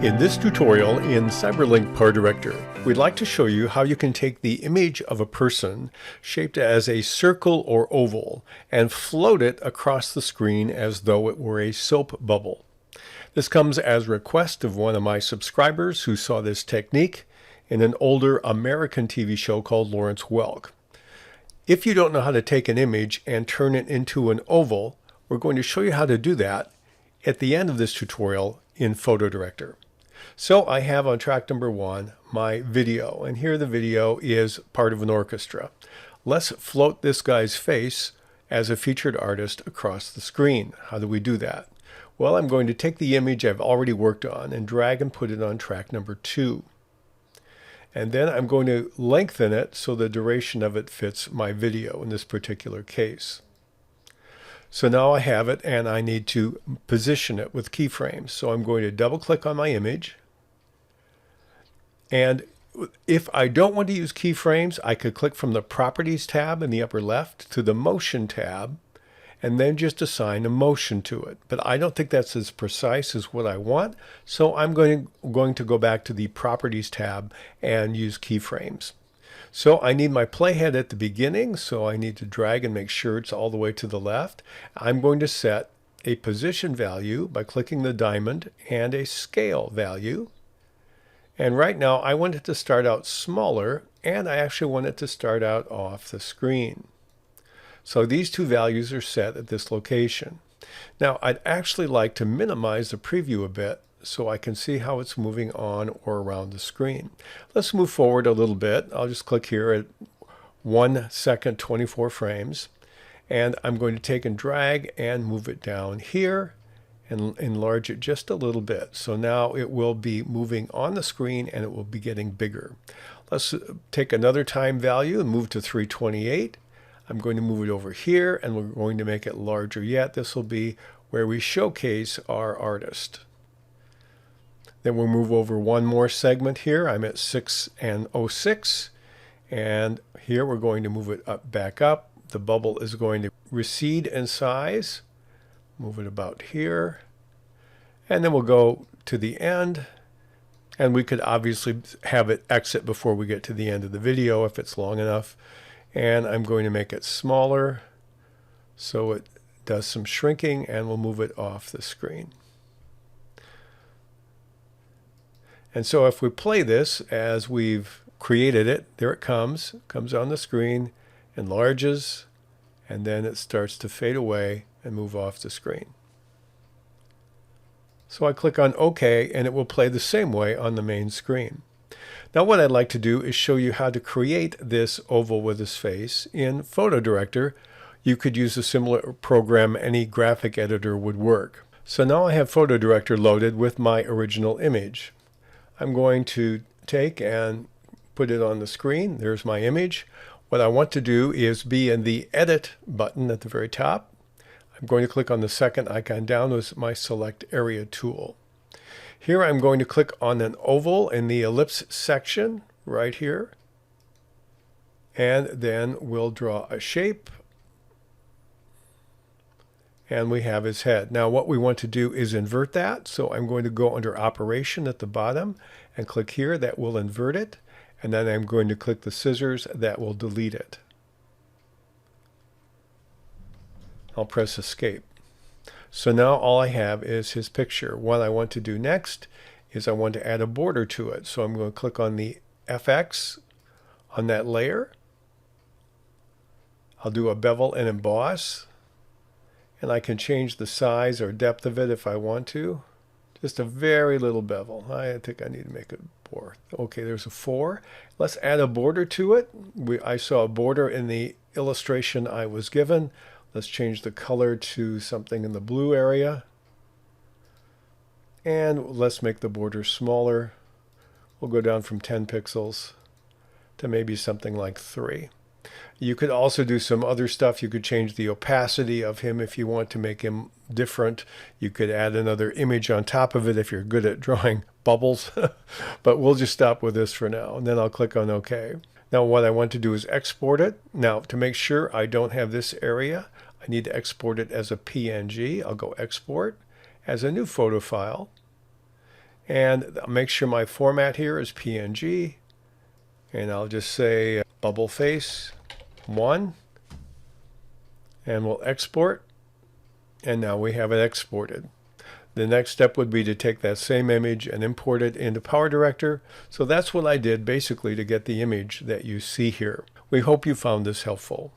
In this tutorial in CyberLink PowerDirector, we'd like to show you how you can take the image of a person shaped as a circle or oval and float it across the screen as though it were a soap bubble. This comes as a request of one of my subscribers who saw this technique in an older American TV show called Lawrence Welk. If you don't know how to take an image and turn it into an oval, we're going to show you how to do that at the end of this tutorial in PhotoDirector. So I have on track number 1 my video, and here the video is part of an orchestra. Let's float this guy's face as a featured artist across the screen. How do we do that? Well, I'm going to take the image I've already worked on and drag and put it on track number 2. And then I'm going to lengthen it so the duration of it fits my video in this particular case. So now I have it and I need to position it with keyframes. So I'm going to double click on my image. And if I don't want to use keyframes, I could click from the Properties tab in the upper left to the Motion tab and then just assign a motion to it. But I don't think that's as precise as what I want. So I'm going to go back to the Properties tab and use keyframes. So I need my playhead at the beginning, so I need to drag and make sure it's all the way to the left. I'm going to set a position value by clicking the diamond and a scale value. And right now I want it to start out smaller, and I actually want it to start out off the screen. So these two values are set at this location. Now I'd actually like to minimize the preview a bit so I can see how it's moving on or around the screen. Let's move forward a little bit. I'll just click here at 1 second, 24 frames. And I'm going to take and drag and move it down here and enlarge it just a little bit. So now it will be moving on the screen and it will be getting bigger. Let's take another time value and move to 328. I'm going to move it over here and we're going to make it larger yet. This will be where we showcase our artist. Then we'll move over one more segment here. I'm at 6 and 06. And here we're going to move it back up. The bubble is going to recede in size. Move it about here. And then we'll go to the end. And we could obviously have it exit before we get to the end of the video if it's long enough. And I'm going to make it smaller so it does some shrinking, and we'll move it off the screen. And so if we play this as we've created it, there it comes on the screen, enlarges, and then it starts to fade away and move off the screen. So I click on OK, and it will play the same way on the main screen. Now what I'd like to do is show you how to create this oval with his face in PhotoDirector. You could use a similar program. Any graphic editor would work. So now I have PhotoDirector loaded with my original image. I'm going to take and put it on the screen. There's my image. What I want to do is be in the Edit button at the very top. I'm going to click on the second icon down with my Select Area tool. Here I'm going to click on an oval in the ellipse section right here. And then we'll draw a shape. And we have his head. Now what we want to do is invert that. So I'm going to go under Operation at the bottom and click here. That will invert it. And then I'm going to click the scissors. That will delete it. I'll press Escape. So now all I have is his picture. What I want to do next is I want to add a border to it. So I'm going to click on the FX on that layer. I'll do a bevel and emboss. And I can change the size or depth of it if I want to. Just a very little bevel. I think I need to make it 4. Okay, there's a 4. Let's add a border to it. I saw a border in the illustration I was given. Let's change the color to something in the blue area. And let's make the border smaller. We'll go down from 10 pixels to maybe something like 3. You could also do some other stuff. You could change the opacity of him if you want to make him different. You could add another image on top of it if you're good at drawing bubbles. But we'll just stop with this for now. And then I'll click on OK. Now what I want to do is export it. Now to make sure I don't have this area, I need to export it as a PNG. I'll go Export as a new photo file. And I'll make sure my format here is PNG. And I'll just say bubble face 1. And we'll export. And now we have it exported. The next step would be to take that same image and import it into PowerDirector. So that's what I did basically to get the image that you see here. We hope you found this helpful.